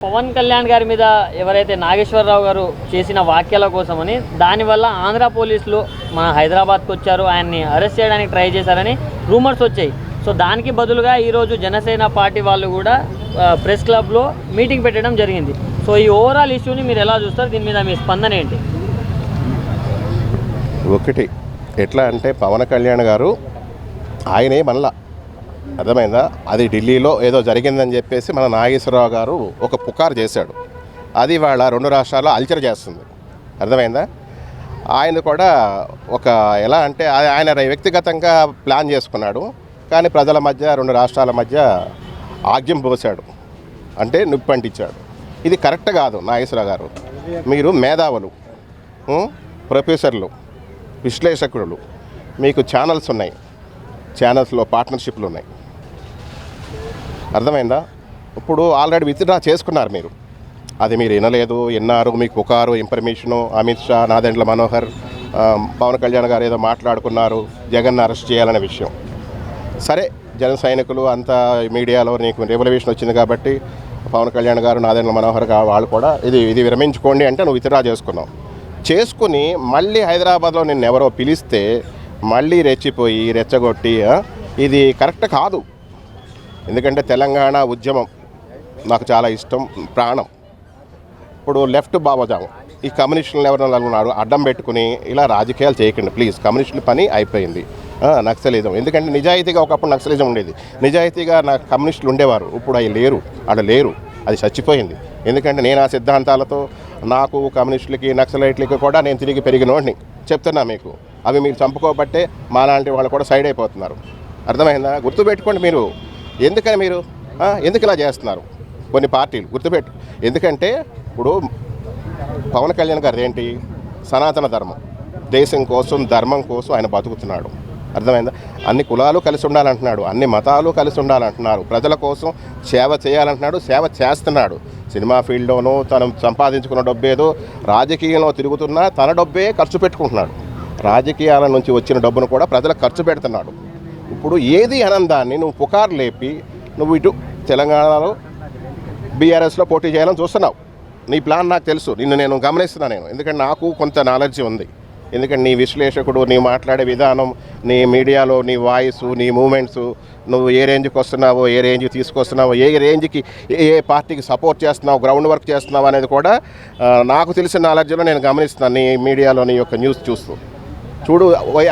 పవన్ కళ్యాణ్ గారి మీద ఎవరైతే నాగేశ్వరరావు గారు చేసిన వ్యాఖ్యల కోసమని దానివల్ల ఆంధ్ర పోలీసులు మన హైదరాబాద్కి వచ్చారు, ఆయన్ని అరెస్ట్ చేయడానికి ట్రై చేశారని రూమర్స్ వచ్చాయి. సో దానికి బదులుగా ఈరోజు జనసేన పార్టీ వాళ్ళు కూడా ప్రెస్ క్లబ్లో మీటింగ్ పెట్టడం జరిగింది. సో ఈ ఓవరాల్ ఇష్యూని మీరు ఎలా చూస్తారు? దీని మీద మీ స్పందన ఏంటి? ఒకటి ఎట్లా అంటే పవన్ కళ్యాణ్ గారు ఆయనే మళ్ళా అర్థమైందా, అది ఢిల్లీలో ఏదో జరిగిందని చెప్పేసి మన నాగేశ్వరరావు గారు ఒక పుకారు చేశాడు. అది వాళ్ళ రెండు రాష్ట్రాల్లో అల్చర్ చేస్తుంది. అర్థమైందా? ఆయన కూడా ఒక ఎలా అంటే ఆయన వ్యక్తిగతంగా ప్లాన్ చేసుకున్నాడు, కానీ ప్రజల మధ్య రెండు రాష్ట్రాల మధ్య ఆగ్యం పోసాడు, అంటే నిప్పంటించాడు. ఇది కరెక్ట్ కాదు. నాగేశ్వరరావు గారు మీరు మేధావులు, ప్రొఫెసర్లు, విశ్లేషకులు, మీకు ఛానల్స్ ఉన్నాయి, ఛానల్స్లో పార్ట్నర్షిప్లు ఉన్నాయి. అర్థమైందా? ఇప్పుడు ఆల్రెడీ విత్డ్రా చేసుకున్నారు మీరు, అది మీరు వినలేదు, విన్నారు, మీకు పుకారు ఇన్ఫర్మేషను. అమిత్ షా, నాదెండ్ల మనోహర్, పవన్ కళ్యాణ్ గారు ఏదో మాట్లాడుకున్నారు జగన్ అరెస్ట్ చేయాలనే విషయం. సరే, జన సైనికులు అంతా మీడియాలో నీకు రెవల్యూషన్ వచ్చింది కాబట్టి పవన్ కళ్యాణ్ గారు, నాదెండ్ల మనోహర్ వాళ్ళు కూడా ఇది విరమించుకోండి అంటే నువ్వు విత్డ్రా చేసుకుని మళ్ళీ హైదరాబాద్లో నిన్ను ఎవరో పిలిస్తే మళ్ళీ రెచ్చిపోయి రెచ్చగొట్టి ఇది కరెక్ట్ కాదు. ఎందుకంటే తెలంగాణ ఉద్యమం నాకు చాలా ఇష్టం, ప్రాణం. ఇప్పుడు లెఫ్ట్ బాబోజాము ఈ కమ్యూనిస్టులను ఎవరైనా అడ్డం పెట్టుకుని ఇలా రాజకీయాలు చేయకండి ప్లీజ్. కమ్యూనిస్టుల పని అయిపోయింది. నక్సలిజం, ఎందుకంటే నిజాయితీగా ఒకప్పుడు నక్సలిజం ఉండేది, నిజాయితీగా నాకు కమ్యూనిస్టులు ఉండేవారు. ఇప్పుడు అవి లేరు, అది చచ్చిపోయింది. ఎందుకంటే నేను ఆ సిద్ధాంతాలతో నాకు కమ్యూనిస్టులకి నక్సలైట్లకి కూడా నేను తిరిగి పెరిగినోడిని చెప్తున్నా మీకు. అవి మీరు చంపుకోబట్టే మాలాంటి వాళ్ళు కూడా సైడ్ అయిపోతున్నారు. అర్థమైందా? గుర్తుపెట్టుకోండి మీరు. ఎందుకని మీరు ఎందుకు ఇలా చేస్తున్నారు కొన్ని పార్టీలు? గుర్తుపెట్టు. ఎందుకంటే ఇప్పుడు పవన్ కళ్యాణ్ గారు ఏంటి, సనాతన ధర్మం, దేశం కోసం ధర్మం కోసం ఆయన బతుకుతున్నాడు. అర్థమైందా? అన్ని కులాలు కలిసి ఉండాలంటున్నాడు, అన్ని మతాలు కలిసి ఉండాలంటున్నారు, ప్రజల కోసం సేవ చేయాలంటున్నాడు, సేవ చేస్తున్నాడు. సినిమా ఫీల్డ్లోనూ తను సంపాదించుకున్న డబ్బేదో రాజకీయంలో తిరుగుతున్నా తన డబ్బే ఖర్చు పెట్టుకుంటున్నాడు. రాజకీయాల నుంచి వచ్చిన డబ్బును కూడా ప్రజలకు ఖర్చు పెడుతున్నాడు. ఇప్పుడు ఏది అనందాన్ని నువ్వు పుకారు లేపి నువ్వు ఇటు తెలంగాణలో బీఆర్ఎస్లో పోటీ చేయాలని చూస్తున్నావు. నీ ప్లాన్ నాకు తెలుసు, నిన్ను నేను గమనిస్తున్నాను. ఎందుకంటే నాకు కొంత నాలెడ్జ్ ఉంది. ఎందుకంటే నీ విశ్లేషకుడు, నీ మాట్లాడే విధానం, నీ మీడియాలో నీ వాయిస్, నీ మూమెంట్స్, నువ్వు ఏ రేంజ్కి వస్తున్నావో, ఏ రేంజ్కి తీసుకొస్తున్నావో, ఏ రేంజ్కి ఏ పార్టీకి సపోర్ట్ చేస్తున్నావు, గ్రౌండ్ వర్క్ చేస్తున్నావు అనేది కూడా నాకు తెలిసిన నాలెడ్జ్లో నేను గమనిస్తున్నాను. నీ మీడియాలో నీ యొక్క న్యూస్ చూస్తూ చూడు.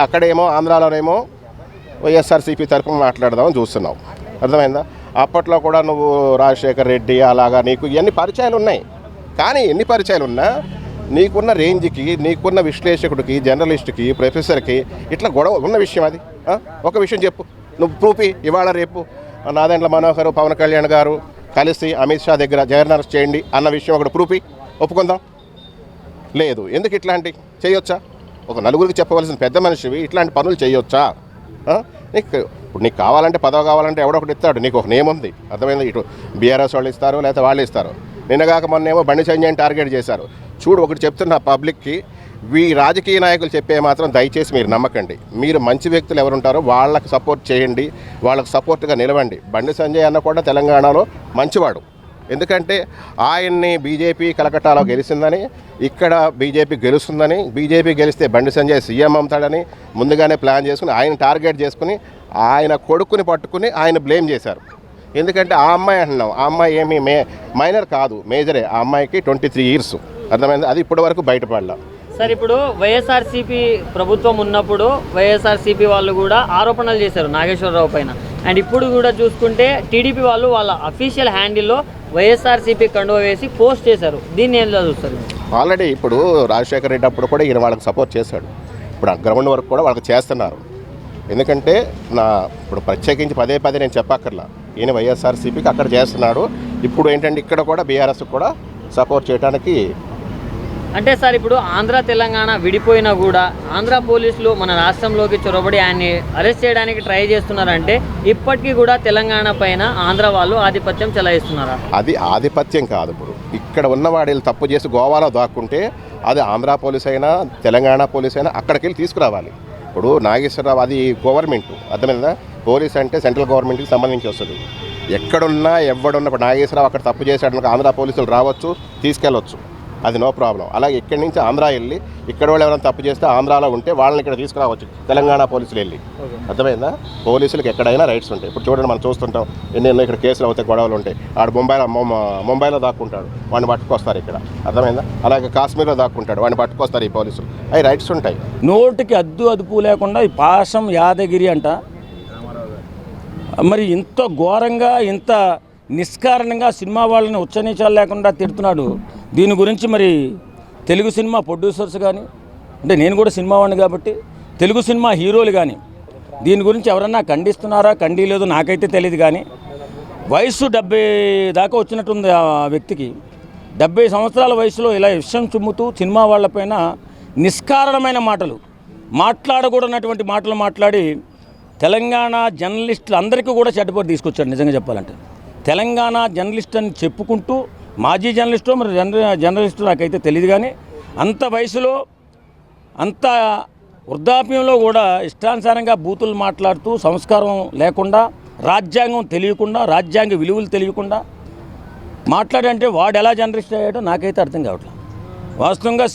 అక్కడేమో ఆంధ్రాలోనేమో వైఎస్ఆర్సీపీ తరఫున మాట్లాడదామని చూస్తున్నావు. అర్థమైందా? అప్పట్లో కూడా నువ్వు రాజశేఖర్ రెడ్డి అలాగా నీకు ఇవన్నీ పరిచయాలు ఉన్నాయి. కానీ ఎన్ని పరిచయాలు ఉన్నా నీకున్న రేంజ్కి, నీకున్న విశ్లేషకుడికి, జర్నలిస్ట్కి, ప్రొఫెసర్కి ఇట్లా గొడవ ఉన్న విషయం అది. ఒక విషయం చెప్పు, నువ్వు ప్రూఫీ. ఇవాళ రేపు నాదెండ్ల మనోహర్, పవన్ కళ్యాణ్ గారు కలిసి అమిత్ షా దగ్గర జగన్ అరెస్ట్ చేయండి అన్న విషయం ఒకటి ప్రూఫీ. ఒప్పుకుందాం. లేదు. ఎందుకు ఇట్లాంటి చేయొచ్చా? ఒక నలుగురికి చెప్పవలసిన పెద్ద మనిషివి ఇట్లాంటి పనులు చేయొచ్చా? ఇప్పుడు నీకు కావాలంటే పదవి కావాలంటే ఎవడో ఒకటి ఇస్తాడు, నీకు ఒక నేమ్ ఉంది. అర్థమైంది? ఇటు బీఆర్ఎస్ వాళ్ళు ఇస్తారు, లేకపోతే వాళ్ళు ఇస్తారు. నిన్నగాక మొన్నేమో బండి సంజయ్ని టార్గెట్ చేశారు. చూడు, ఒకటి చెప్తున్నా పబ్లిక్కి, ఈ రాజకీయ నాయకులు చెప్పే మాత్రం దయచేసి మీరు నమ్మకండి. మీరు మంచి వ్యక్తులు ఎవరుంటారో వాళ్ళకి సపోర్ట్ చేయండి, వాళ్ళకి సపోర్ట్గా నిలవండి. బండి సంజయ్ అన్న కూడా తెలంగాణలో మంచివాడు. ఎందుకంటే ఆయన్ని బీజేపీ కలకట్టాలో గెలిచిందని, ఇక్కడ బీజేపీ గెలుస్తుందని, బీజేపీ గెలిస్తే బండి సంజయ్ సీఎం అవుతాడని ముందుగానే ప్లాన్ చేసుకుని ఆయన టార్గెట్ చేసుకుని ఆయన కొడుకుని పట్టుకుని ఆయన బ్లేమ్ చేశారు. ఎందుకంటే ఆ అమ్మాయి అంటున్నాం, ఆ అమ్మాయి ఏమీ మైనర్ కాదు, మేజరే. ఆ అమ్మాయికి 23 years. అర్థమైంది? అది ఇప్పటి వరకు బయటపడలా. సార్, ఇప్పుడు వైఎస్ఆర్సీపీ ప్రభుత్వం ఉన్నప్పుడు వైఎస్ఆర్సీపీ వాళ్ళు కూడా ఆరోపణలు చేశారు నాగేశ్వరరావు పైన. అండ్ ఇప్పుడు కూడా చూసుకుంటే టీడీపీ వాళ్ళు వాళ్ళ అఫీషియల్ హ్యాండిల్లో వైఎస్ఆర్సీపీ కండువా వేసి పోస్ట్ చేశారు. దీన్ని ఏం చూస్తారు? ఆల్రెడీ ఇప్పుడు రాజశేఖర్ రెడ్డి అప్పుడు కూడా ఈయన వాళ్ళకి సపోర్ట్ చేశాడు. ఇప్పుడు గ్రౌండ్ వర్క్ కూడా వాళ్ళకి చేస్తున్నారు. ఎందుకంటే ఇప్పుడు ప్రత్యేకించి పదే నేను చెప్పక్కర్లా, ఈయన వైఎస్ఆర్సీపీకి అక్కడ చేస్తున్నాడు. ఇప్పుడు ఏంటంటే ఇక్కడ కూడా బీఆర్ఎస్ కూడా సపోర్ట్ చేయడానికి. అంటే సార్, ఇప్పుడు ఆంధ్ర తెలంగాణ విడిపోయినా కూడా ఆంధ్ర పోలీసులు మన రాష్ట్రంలోకి చొరబడి ఆయన్ని అరెస్ట్ చేయడానికి ట్రై చేస్తున్నారంటే ఇప్పటికీ కూడా తెలంగాణ పైన ఆంధ్ర వాళ్ళు ఆధిపత్యం చెలాయిస్తున్నారా? అది ఆధిపత్యం కాదు. ఇప్పుడు ఇక్కడ ఉన్నవాడు తప్పు చేసి గోవాలో దాక్కుంటే అది ఆంధ్ర పోలీస్ అయినా తెలంగాణ పోలీస్ అయినా అక్కడికి వెళ్ళి తీసుకురావాలి. ఇప్పుడు నాగేశ్వరరావు అది గవర్నమెంట్ అర్థమైందా, పోలీస్ అంటే సెంట్రల్ గవర్నమెంట్కి సంబంధించి వస్తుంది. ఎక్కడున్నా ఎవడున్నా ఇప్పుడు నాగేశ్వరరావు అక్కడ తప్పు చేశాడు, ఆంధ్ర పోలీసులు రావచ్చు, తీసుకెళ్ళవచ్చు, అది నో ప్రాబ్లం. అలాగే ఇక్కడి నుంచి ఆంధ్ర వెళ్ళి ఇక్కడ వాళ్ళు ఎవరైనా తప్పు చేస్తే ఆంధ్రాలో ఉంటే వాళ్ళని ఇక్కడ తీసుకురావచ్చు తెలంగాణ పోలీసులు వెళ్ళి. అర్థమైందా, పోలీసులకు ఎక్కడైనా రైట్స్ ఉంటాయి. ఇప్పుడు చూడండి, మనం చూస్తుంటాం ఎన్నెన్నో ఇక్కడ కేసులు అవుతాయి, గొడవలు ఉంటాయి. ఆడు ముంబైలో దాక్కుంటాడు, వాడిని పట్టుకొస్తారు ఇక్కడ. అర్థమైందా, అలాగే కాశ్మీర్లో దాక్కుంటాడు, వాడిని పట్టుకొస్తారు ఈ పోలీసులు. అవి రైట్స్ ఉంటాయి. నోటికి అదుపు లేకుండా ఈ పాశం యాదగిరి అంట మరి ఇంత ఘోరంగా ఇంత నిష్కారణంగా సినిమా వాళ్ళని ఉచ్చనీచాలు లేకుండా తిడుతున్నాడు. దీని గురించి మరి తెలుగు సినిమా ప్రొడ్యూసర్స్ కానీ, అంటే నేను కూడా సినిమా వాడిని కాబట్టి తెలుగు సినిమా హీరోలు కానీ దీని గురించి ఎవరన్నా ఖండిస్తున్నారా, ఖండీలేదు నాకైతే తెలియదు. కానీ వయసు 70 దాకా వచ్చినట్టుంది ఆ వ్యక్తికి. 70 సంవత్సరాల వయసులో ఇలా విషయం చుమ్ముతూ సినిమా వాళ్ళపైన నిష్కారణమైన మాటలు మాట్లాడకూడనటువంటి మాటలు మాట్లాడి తెలంగాణ జర్నలిస్టులు అందరికీ కూడా చెడ్డపేరు తీసుకొచ్చాడు. నిజంగా చెప్పాలంటే తెలంగాణ జర్నలిస్ట్ అని చెప్పుకుంటూ, మాజీ జర్నలిస్టు మరి జర్నలిస్టు నాకైతే తెలియదు. కానీ అంత వయసులో అంత వృద్ధాప్యంలో కూడా ఇష్టానుసారంగా బూతులు మాట్లాడుతూ, సంస్కారం లేకుండా, రాజ్యాంగం తెలియకుండా, రాజ్యాంగ విలువలు తెలియకుండా మాట్లాడంటే వాడు ఎలా జర్నలిస్ట్ అయ్యాడో నాకైతే అర్థం కావట్లేదు. వాస్తవంగా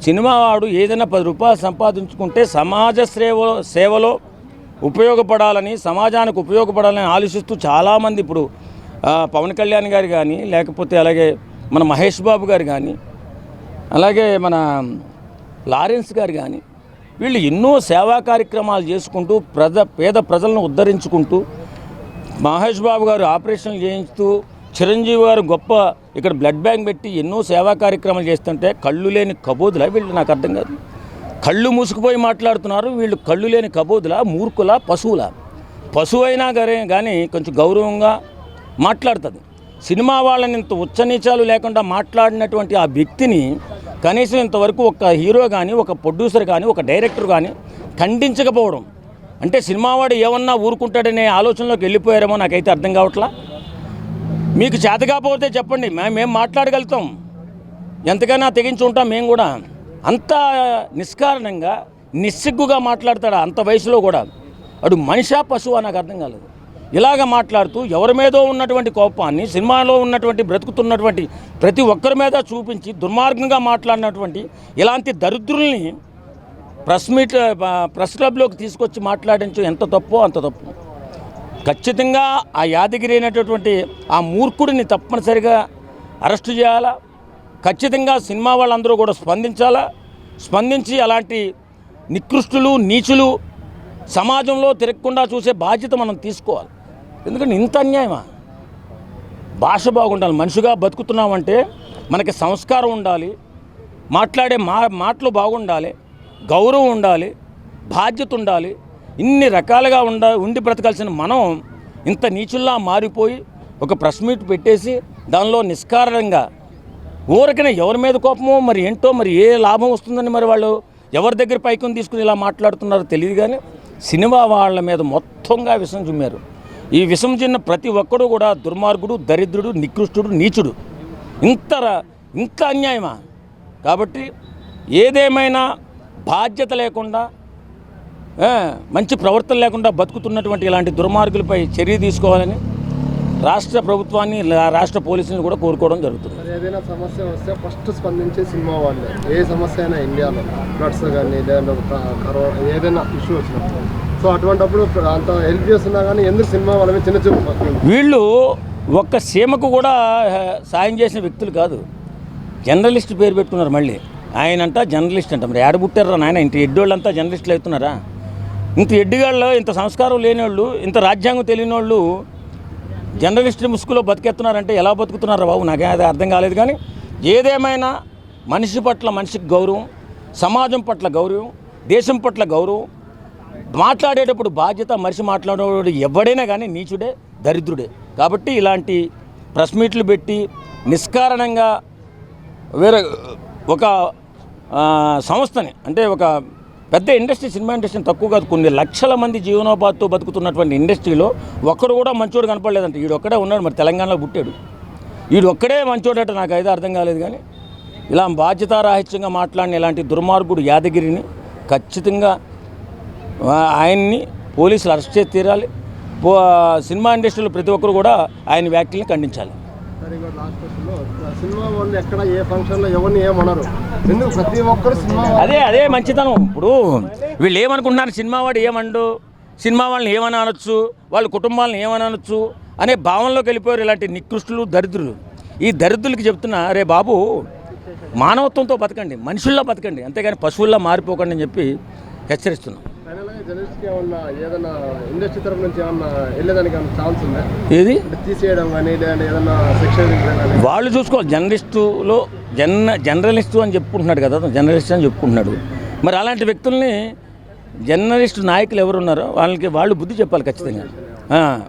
సినిమావాడు ఏదైనా 10 రూపాయలు సంపాదించుకుంటే సమాజ సేవలో ఉపయోగపడాలని, సమాజానికి ఉపయోగపడాలని ఆలోచిస్తూ చాలామంది ఇప్పుడు పవన్ కళ్యాణ్ గారు కానీ, లేకపోతే అలాగే మన మహేష్ బాబు గారు కానీ, అలాగే మన లారెన్స్ గారు కానీ, వీళ్ళు ఎన్నో సేవా కార్యక్రమాలు చేసుకుంటూ పేద ప్రజలను ఉద్ధరించుకుంటూ, మహేష్ బాబు గారు ఆపరేషన్లు చేయించుతూ, చిరంజీవి గారు గొప్ప ఇక్కడ బ్లడ్ బ్యాంక్ పెట్టి ఎన్నో సేవా కార్యక్రమాలు చేస్తుంటే కళ్ళు లేని కబోదులా వీళ్ళు? నాకు అర్థం కాదు. కళ్ళు మూసుకుపోయి మాట్లాడుతున్నారు వీళ్ళు. కళ్ళు లేని కబోదులా, మూర్ఖులా, పశువు అయినా కానీ కొంచెం గౌరవంగా మాట్లాడుతుంది. సినిమా వాళ్ళని ఇంత ఉచ్చనీచాలు లేకుండా మాట్లాడినటువంటి ఆ వ్యక్తిని కనీసం ఇంతవరకు ఒక హీరో కానీ, ఒక ప్రొడ్యూసర్ కానీ, ఒక డైరెక్టర్ కానీ ఖండించకపోవడం అంటే సినిమావాడు ఏమన్నా ఊరుకుంటాడనే ఆలోచనలోకి వెళ్ళిపోయారేమో నాకైతే అర్థం కావట్లా. మీకు చేత కాకపోతే చెప్పండి, మేము మాట్లాడగలుగుతాం, ఎంతకైనా తెగించి ఉంటాం మేము కూడా. అంత నిష్కారణంగా నిస్సిగ్గుగా మాట్లాడతాడు అంత వయసులో కూడా. అడు మనిషా పశువా నాకు అర్థం కాలేదు. ఇలాగ మాట్లాడుతూ ఎవరి మీదో ఉన్నటువంటి కోపాన్ని సినిమాలో ఉన్నటువంటి బ్రతుకుతున్నటువంటి ప్రతి ఒక్కరి మీద చూపించి దుర్మార్గంగా మాట్లాడినటువంటి ఇలాంటి దరిద్రుల్ని ప్రెస్ క్లబ్లోకి తీసుకొచ్చి మాట్లాడించు ఎంత తప్పో అంత తప్పు. ఖచ్చితంగా ఆ యాదగిరి అయినటువంటి ఆ మూర్ఖుడిని తప్పనిసరిగా అరెస్టు చేయాలా. ఖచ్చితంగా సినిమా వాళ్ళందరూ కూడా స్పందించి అలాంటి నికృష్టులు, నీచులు సమాజంలో తిరగకుండా చూసే బాధ్యత మనం తీసుకోవాలి. ఎందుకంటే ఇంత అన్యాయమా? భాష బాగుండాలి. మనిషిగా బతుకుతున్నామంటే మనకి సంస్కారం ఉండాలి, మాట్లాడే మాటలు బాగుండాలి, గౌరవం ఉండాలి, బాధ్యత ఉండాలి. ఇన్ని రకాలుగా ఉండి బ్రతకాల్సిన మనం ఇంత నీచుల్లా మారిపోయి ఒక ప్రెస్ మీట్ పెట్టేసి దానిలో నిష్కారణంగా ఊరికనే ఎవరి మీద కోపమో మరి ఏంటో, మరి ఏ లాభం వస్తుందని మరి వాళ్ళు ఎవరి దగ్గర పైకొని తీసుకుని ఇలా మాట్లాడుతున్నారో తెలియదు. కానీ సినిమా వాళ్ళ మీద మొత్తంగా విషం చుమ్మారు. ఈ విషం చిన్న ప్రతి ఒక్కడు కూడా దుర్మార్గుడు, దరిద్రుడు, నికృష్టుడు, నీచుడు. ఇంత అన్యాయమా? కాబట్టి ఏదేమైనా బాధ్యత లేకుండా, మంచి ప్రవర్తన లేకుండా బతుకుతున్నటువంటి ఇలాంటి దుర్మార్గులపై చర్య తీసుకోవాలని రాష్ట్ర ప్రభుత్వాన్ని, రాష్ట్ర పోలీసులను కూడా కోరుకోవడం జరుగుతుంది. ఏదైనా సమస్య వస్తే ఫస్ట్ స్పందించే సినిమా వాళ్ళే. ఏ సమస్య అయినా ఇండియాలో ఫ్లడ్స్ కానీ ఏదైనా ఇష్యూ వచ్చినప్పుడు, సో అటువంటిప్పుడు అంత హెల్ప్ చేస్తున్నా కానీ ఎందుకు సినిమా వాళ్ళ మీద చిన్న చూపు? వీళ్ళు ఒక్క సీమకు కూడా సాయం చేసిన వ్యక్తులు కాదు. జర్నలిస్ట్ పేరు పెట్టుకున్నారు. మళ్ళీ ఆయనంట జర్నలిస్ట్ అంట. మరి ఏడబుట్టారా నాయన? ఇంత ఎడ్డోళ్ళంతా జర్నలిస్టులు అవుతున్నారా? ఇంత ఎడ్డిగాళ్ళు, ఇంత సంస్కారం లేని వాళ్ళు, ఇంత రాజ్యాంగం తెలియని వాళ్ళు జర్నలిస్ట్ ముసుగులో బతికెత్తున్నారంటే ఎలా బతుకుతున్నారా బాబు? నాకే అది అర్థం కాలేదు. కానీ ఏదేమైనా మనిషి పట్ల మనిషికి గౌరవం, సమాజం పట్ల గౌరవం, దేశం పట్ల గౌరవం, మాట్లాడేటప్పుడు బాధ్యత. మనిషి మాట్లాడేవాడు ఎవడైనా కానీ నీచుడే, దరిద్రుడే. కాబట్టి ఇలాంటి ప్రెస్ మీట్లు పెట్టి నిష్కారణంగా వేరే ఒక సంస్థని, అంటే ఒక పెద్ద ఇండస్ట్రీ, సినిమా ఇండస్ట్రీని తక్కువ కాదు, కొన్ని లక్షల మంది జీవనోపాధితో బతుకుతున్నటువంటి ఇండస్ట్రీలో ఒక్కడు కూడా మంచోడు కనపడలేదంట. వీడు ఒక్కడే ఉన్నాడు. మరి తెలంగాణలో పుట్టాడు, వీడు ఒక్కడే మంచోడట. నాకు అయితే అర్థం కాలేదు. కానీ ఇలా బాధ్యతారాహిత్యంగా మాట్లాడిన ఇలాంటి దుర్మార్గుడు యాదగిరిని ఖచ్చితంగా ఆయన్ని పోలీసులు అరెస్ట్ చేసి తీరాలి. సినిమా ఇండస్ట్రీలో ప్రతి ఒక్కరు కూడా ఆయన వ్యాఖ్యల్ని ఖండించాలి. సినిమా వాళ్ళు ఎక్కడ ఏ ఫంక్షన్లో ఎవరిని ఏమన్నారు, ఎందుకు ప్రతి ఒక్కరు సినిమా అదే మంచితనం. ఇప్పుడు వీళ్ళు ఏమనుకుంటున్నారు, సినిమా వాడు ఏమండు, సినిమా వాళ్ళని ఏమని అనొచ్చు, వాళ్ళ కుటుంబాలను ఏమని అనొచ్చు అనే భావనలోకి వెళ్ళిపోయారు ఇలాంటి నికృష్టులు, దరిద్రులు. ఈ దరిద్రులకి చెప్తున్నా, రే బాబు మానవత్వంతో బతకండి, మనుషుల్లో బతకండి, అంతేగాని పశువుల్లో మారిపోకండి అని చెప్పి హెచ్చరిస్తున్నాం. జర్నలిస్ట్కి ఏమన్నా ఏదైనా ఇండస్ట్రీ తరఫు నుంచి ఏమన్నా వెళ్ళేదానికి ఏమన్నా ఛాన్స్ ఉందా? ఏది తీసేయడం కానీ లేదంటే ఏదన్నా శిక్షణ కానీ వాళ్ళు చూసుకోవాలి. జర్నలిస్టులో జర్నలిస్టు అని చెప్పుకుంటున్నాడు కదా, జర్నలిస్ట్ అని చెప్పుకుంటున్నాడు. మరి అలాంటి వ్యక్తుల్ని జర్నలిస్టు నాయకులు ఎవరు ఉన్నారో వాళ్ళు బుద్ధి చెప్పాలి ఖచ్చితంగా.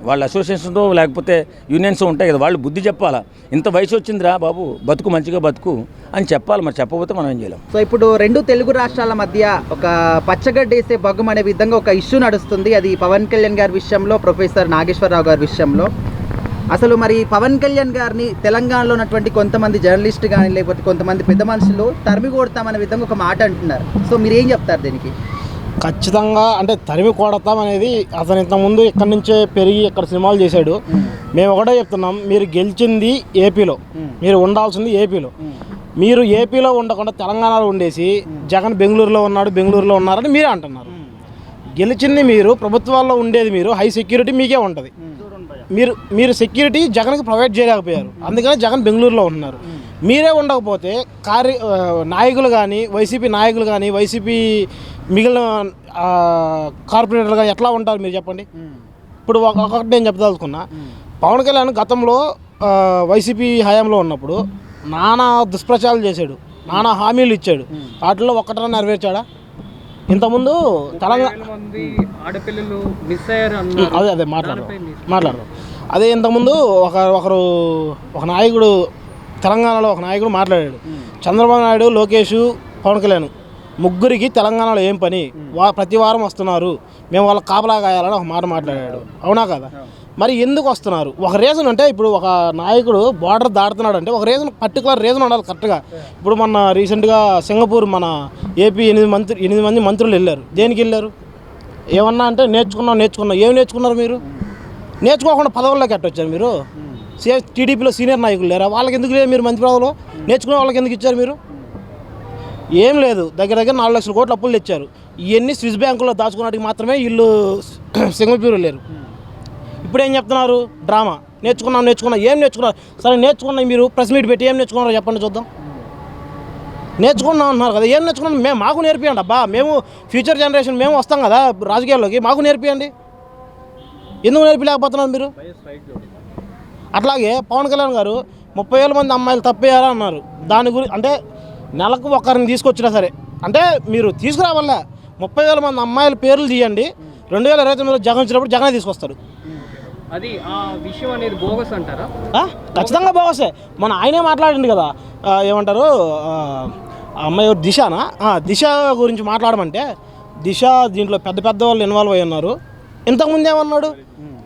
వాళ్ళ అసోసియేషన్తో లేకపోతే యూనియన్స్ ఉంటాయి కదా, వాళ్ళు బుద్ధి చెప్పాలా. ఇంత వయసు వచ్చిందిరా బాబు, బతుకు మంచిగా బతుకు అని చెప్పాలి. మరి చెప్పకపోతే మనం ఏం చేయలేం. సో ఇప్పుడు రెండు తెలుగు రాష్ట్రాల మధ్య ఒక పచ్చగడ్డేసే బగ్గం అనే విధంగా ఒక ఇష్యూ నడుస్తుంది. అది పవన్ కళ్యాణ్ గారి విషయంలో, ప్రొఫెసర్ నాగేశ్వరరావు గారి విషయంలో. అసలు మరి పవన్ కళ్యాణ్ గారిని తెలంగాణలో ఉన్నటువంటి కొంతమంది జర్నలిస్టు కానీ లేకపోతే కొంతమంది పెద్ద మనుషులు తరిమి కొడతామనే విధంగా ఒక మాట అంటున్నారు. సో మీరు ఏం చెప్తారు దీనికి? ఖచ్చితంగా అంటే తరిమి కొడతాం అనేది, అతను ఇంతకుముందు ఇక్కడి నుంచే పెరిగి ఇక్కడ సినిమాలు చేశాడు. మేము ఒకటే చెప్తున్నాం, మీరు గెలిచింది ఏపీలో, మీరు ఉండాల్సింది ఏపీలో. మీరు ఏపీలో ఉండకుండా తెలంగాణలో ఉండేసి జగన్ బెంగళూరులో ఉన్నారని మీరే అంటున్నారు. గెలిచింది మీరు, ప్రభుత్వాల్లో ఉండేది మీరు, హై సెక్యూరిటీ మీకే ఉంటుంది. మీరు సెక్యూరిటీ జగన్కి ప్రొవైడ్ చేయలేకపోయారు, అందుకని జగన్ బెంగళూరులో ఉంటున్నారు. మీరే ఉండకపోతే నాయకులు కానీ వైసీపీ నాయకులు కానీ వైసీపీ మిగిలిన కార్పొరేటర్లు కానీ ఎట్లా ఉంటారు మీరు చెప్పండి. ఇప్పుడు ఒకటి నేను చెప్పదలుచుకున్నా, పవన్ కళ్యాణ్ గతంలో వైసీపీ హయాంలో ఉన్నప్పుడు నానా దుష్ప్రచారాలు చేశాడు, నానా హామీలు ఇచ్చాడు. వాటిలో ఒక్కటన్నా నెరవేర్చాడా? ఇంతకుముందు తెలంగాణ ఆడపిల్లలు మిస్ అయ్యారు, అదే మాట్లాడదాం. అదే ఇంతకుముందు ఒక నాయకుడు తెలంగాణలో ఒక నాయకుడు మాట్లాడాడు, చంద్రబాబు నాయుడు, లోకేష్, పవన్ కళ్యాణ్ ముగ్గురికి తెలంగాణలో ఏం పని, ప్రతి వారం వస్తున్నారు, మేము వాళ్ళ కాపలా కాయాలని ఒక మాట మాట్లాడాడు. అవునా కదా? మరి ఎందుకు వస్తున్నారు? ఒక రీజన్ అంటే, ఇప్పుడు ఒక నాయకుడు బార్డర్ దాడుతున్నాడు అంటే ఒక పర్టికులర్ రీజన్ ఉండాలి కరెక్ట్గా. ఇప్పుడు మొన్న రీసెంట్గా సింగపూర్ మన ఏపీ 8 మంది మంత్రులు వెళ్ళారు. దేనికి వెళ్ళారు? ఏమన్నా అంటే నేర్చుకున్నాం. ఏం నేర్చుకున్నారు మీరు? నేర్చుకోకుండా పదవుల్లోకి ఎట్టొచ్చారు మీరు? టీడీపీలో సీనియర్ నాయకులు లేరా? వాళ్ళకి ఎందుకు లేదు మీరు మంత్రి పదవులు? నేర్చుకునే వాళ్ళకి ఎందుకు ఇచ్చారు మీరు? ఏం లేదు, దగ్గర 4 లక్షల కోట్ల అప్పులు తెచ్చారు. ఇవన్నీ స్విస్ బ్యాంకులో దాచుకున్నట్టుకి మాత్రమే వీళ్ళు సింగపూర్ లేరు. ఇప్పుడు ఏం చెప్తున్నారు? డ్రామా. నేర్చుకున్నాం. ఏం నేర్చుకున్నారు? సరే నేర్చుకున్నా, మీరు ప్రెస్ మీట్ పెట్టి ఏం నేర్చుకున్నారో చెప్పండి చూద్దాం. నేర్చుకున్నాం అంటున్నారు కదా, ఏం నేర్చుకున్నాం? మాకు నేర్పియండి అబ్బా, మేము ఫ్యూచర్ జనరేషన్, మేము వస్తాం కదా రాజకీయాల్లోకి, మాకు నేర్పియండి. ఎందుకు నేర్పిలేకపోతున్నారు మీరు? అట్లాగే పవన్ కళ్యాణ్ గారు 30,000 మంది అమ్మాయిలు తప్పేయారా అన్నారు. దాని గురించి అంటే నెలకు ఒకరిని తీసుకొచ్చినా సరే, అంటే మీరు తీసుకురావాలా 30,000 మంది అమ్మాయిల పేర్లు తీయండి, 2029లో జగన్ వచ్చినప్పుడు జగనే తీసుకొస్తాడు. అది ఆ విషయం అనేది బోగస్ అంటారా? ఖచ్చితంగా బోగసే. మన ఆయనే మాట్లాడండి కదా, ఏమంటారు అమ్మాయి దిశనా, దిశ గురించి మాట్లాడమంటే, దిశ దీంట్లో పెద్ద వాళ్ళు ఇన్వాల్వ్ అయ్యి ఉన్నారు. ఇంతకుముందు ఏమన్నాడు?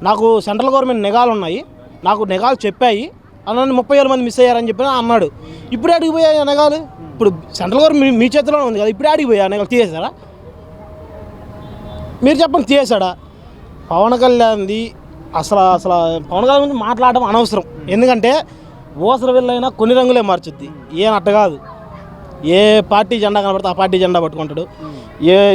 నాకు సెంట్రల్ గవర్నమెంట్ నిఘాలు ఉన్నాయి, నాకు నిఘాలు చెప్పాయి అన్న, 30,000 మంది మిస్ అయ్యారని చెప్పి అన్నాడు. ఇప్పుడే అడిగిపోయాయి ఆ నిఘాలు. ఇప్పుడు సెంట్రల్ గవర్నమెంట్ మీ చేతిలోనే ఉంది కదా, ఇప్పుడే అడిగిపోయా నిఘాలు తీసేశారా? మీరు చెప్పండి, తీసేశాడా? పవన్ కళ్యాణ్ది అసలు పవన్ కళ్యాణ్ గురించి మాట్లాడడం అనవసరం. ఎందుకంటే ఓసర వెళ్ళైనా కొన్ని రంగులే మార్చుద్ది, ఏం అట్ట కాదు. ఏ పార్టీ జెండా కనబడితే ఆ పార్టీ జెండా పట్టుకుంటాడు,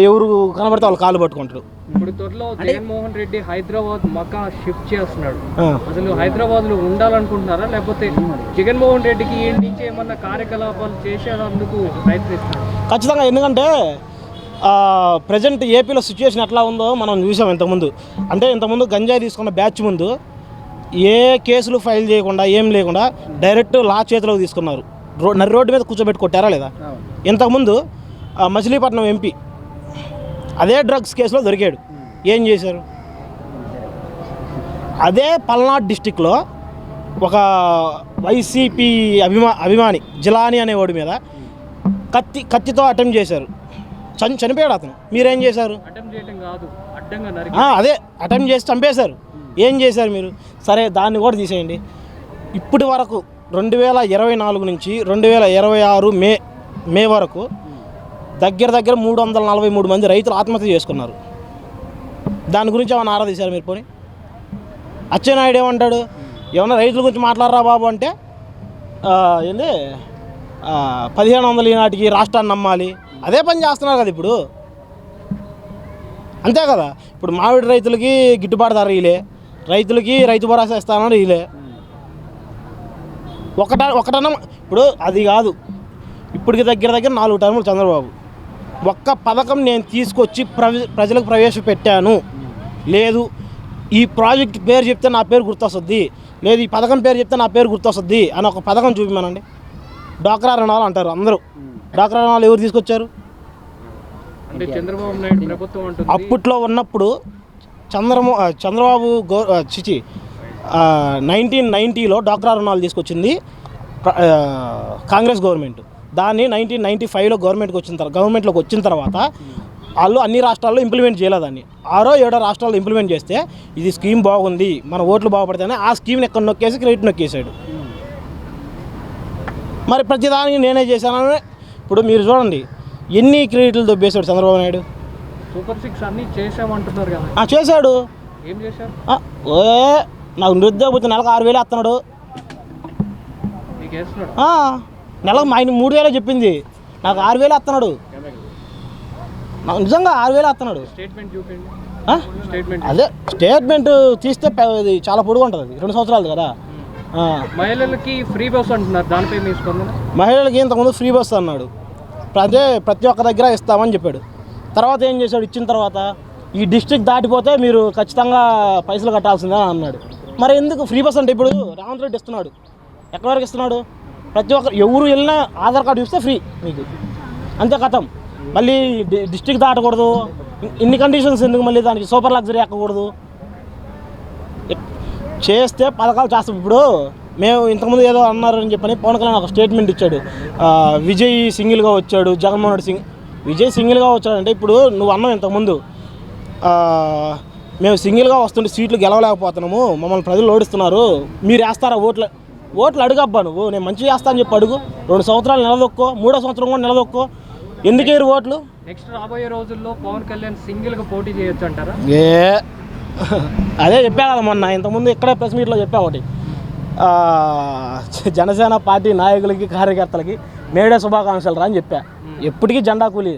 ఎవరు కనబడితే వాళ్ళు కాళ్ళు పట్టుకుంటాడు. ఇప్పుడు త్వరలో జగన్మోహన్ రెడ్డి హైదరాబాద్ మకా షిఫ్ట్ చేస్తున్నాడు. అసలు హైదరాబాద్ లో ఉండాలనుకుంటున్నారా, లేకపోతే జగన్మోహన్ రెడ్డికి ఈ నుంచి ఏమన్నా కార్యకలాపాలు చేసేందుకు ప్రయత్నిస్తారు? ఖచ్చితంగా. ఎందుకంటే ప్రజెంట్ ఏపీలో సిచ్యువేషన్ ఎట్లా ఉందో మనం చూసాం. ఇంతకుముందు గంజాయి తీసుకున్న బ్యాచ్ ముందు ఏ కేసులు ఫైల్ చేయకుండా ఏం లేకుండా డైరెక్ట్ లా చేతిలోకి తీసుకున్నారు. రోడ్డు మీద కూర్చోబెట్టి కొట్టారా లేదా? ఇంతకుముందు మచిలీపట్నం ఎంపీ అదే డ్రగ్స్ కేసులో దొరికాడు. ఏం చేశారు? అదే పల్నాడు డిస్టిక్లో ఒక వైసీపీ అభిమాని జిలానీ అనేవాడి మీద కత్తితో అటెంప్ట్ చేశారు. చనిపోయాడు అతను. మీరేం చేశారు? అదే అటెంప్ట్ చేసి చంపేశారు. ఏం చేశారు మీరు? సరే దాన్ని కూడా తీసేయండి. ఇప్పటి వరకు 2024 నుంచి 2026 మే వరకు దగ్గర 343 మంది రైతులు ఆత్మహత్య చేసుకున్నారు. దాని గురించి ఏమైనా ఆరా తీశారు మీరు? పోనీ అచ్చెన్నాయుడు ఏమంటాడు, ఏమన్నా రైతుల గురించి మాట్లాడరా బాబు అంటే ఏంది 1500 ఈనాటికి రాష్ట్రాన్ని నమ్మాలి, అదే పని చేస్తున్నారు కదా ఇప్పుడు. అంతే కదా, ఇప్పుడు మామిడి రైతులకి గిట్టుబాటు ధర ఇలే, రైతులకి రైతు భరోసా ఇస్తానని ఇలే. ఒకటన్నా ఇప్పుడు అది కాదు, ఇప్పటికి దగ్గర 4 టర్ములు చంద్రబాబు. ఒక్క పథకం నేను తీసుకొచ్చి ప్రజలకు ప్రవేశపెట్టాను, లేదు ఈ ప్రాజెక్ట్ పేరు చెప్తే నా పేరు గుర్తొస్తుంది, లేదు ఈ పథకం పేరు చెప్తే నా పేరు గుర్తొస్తుంది అని ఒక పథకం చూపిమనండి. డ్వాక్రా రుణాలు అంటారు అందరూ. డ్వాక్రా రుణాలు ఎవరు తీసుకొచ్చారు? అంటే చంద్రబాబు నాయుడు ప్రభుత్వం అంటుంది. అప్పట్లో ఉన్నప్పుడు చంద్రబాబు 1990లో డ్వాక్రా రుణాలు తీసుకొచ్చింది కాంగ్రెస్ గవర్నమెంట్. దాన్ని 1995లో గవర్నమెంట్లోకి వచ్చిన తర్వాత వాళ్ళు అన్ని రాష్ట్రాల్లో ఇంప్లిమెంట్ చేయలేదు. దాన్ని 6 or 7 రాష్ట్రాల్లో ఇంప్లిమెంట్ చేస్తే ఇది స్కీమ్ బాగుంది, మన ఓట్లు బాగుపడితేనే ఆ స్కీమ్ని ఎక్కడ నొక్కేసి క్రెడిట్ నొక్కేసాడు. మరి ప్రతిదానికి నేనే చేశానని ఇప్పుడు మీరు చూడండి, ఎన్ని క్రెడిట్లు దొబ్బేశాడు చంద్రబాబు నాయుడు. సూపర్ 6 అన్నీ చేసామంటున్నారు కదా. చేశాడు. ఏం చేశారు? నాకు నిరుద్యోగ నెలకు 6,000 వేస్తున్నాడు. మీకు వేస్తున్నాడు? నెలకు ఆయన 3,000 చెప్పింది, నాకు 6,000 వేస్తున్నాడు. నాకు నిజంగా 6,000 వేస్తున్నాడు. స్టేట్మెంట్ చూపించండి. అదే స్టేట్మెంట్ తీస్తే అది చాలా పొడుగు ఉంటుంది, అది 2 సంవత్సరాలు కదా. మహిళలకి ఫ్రీ బస్ అంటున్నారు, దానిపై మీ స్పందన? మహిళలకి ఇంతకుముందు ఫ్రీ బస్ అన్నాడు, అదే ప్రతి ఒక్క దగ్గర ఇస్తామని చెప్పాడు. తర్వాత ఏం చేశాడు? ఇచ్చిన తర్వాత ఈ డిస్ట్రిక్ట్ దాటిపోతే మీరు ఖచ్చితంగా పైసలు కట్టాల్సిందే అన్నాడు. మరి ఎందుకు ఫ్రీ బస్ అంటే ఇప్పుడు రేవంత్ రెడ్డి ఇస్తున్నాడు, ఎక్కడి వరకు ఇస్తున్నాడు? ప్రతి ఒక్కరు ఎవరు వెళ్ళినా ఆధార్ కార్డు చూస్తే ఫ్రీ మీకు, అంతే కథం. మళ్ళీ డిస్ట్రిక్ట్ దాటకూడదు, ఇన్ని కండిషన్స్ ఎందుకు? మళ్ళీ దానికి సూపర్ లగ్జరీ ఎక్కకూడదు. చేస్తే పథకాలు చేస్తాం. ఇప్పుడు మేము ఇంతకుముందు ఏదో అన్నారని చెప్పని పవన్ కళ్యాణ్ ఒక స్టేట్మెంట్ ఇచ్చాడు, విజయ్ సింగిల్గా వచ్చాడు, జగన్మోహన్ రెడ్డి విజయ్ సింగిల్గా వచ్చాడంటే ఇప్పుడు నువ్వు అన్నావు ఇంతకుముందు, మేము సింగిల్గా వస్తుంటే సీట్లు గెలవలేకపోతున్నాము, మమ్మల్ని ప్రజలు ఓడిస్తున్నారు, మీరు వేస్తారా ఓట్లు అడుగబ్బా నువ్వు, నేను మంచిగా చేస్తా అని చెప్పి అడుగు. 2 సంవత్సరాలు నిలదొక్కో, 3వ సంవత్సరం కూడా నిలదొక్కో, ఎందుకు వేరు ఓట్లు? నెక్స్ట్ రాబోయే రోజుల్లో పవన్ కళ్యాణ్ సింగిల్గా పోటీ చేయొచ్చు అంటారా? అదే చెప్పా కదా మొన్న, ఇంతకుముందు ఇక్కడే ప్రెస్ మీట్లో చెప్పా ఒకటి, జనసేన పార్టీ నాయకులకి కార్యకర్తలకి మేడే శుభాకాంక్షలు రా అని చెప్పా. ఎప్పటికీ జెండా కూలి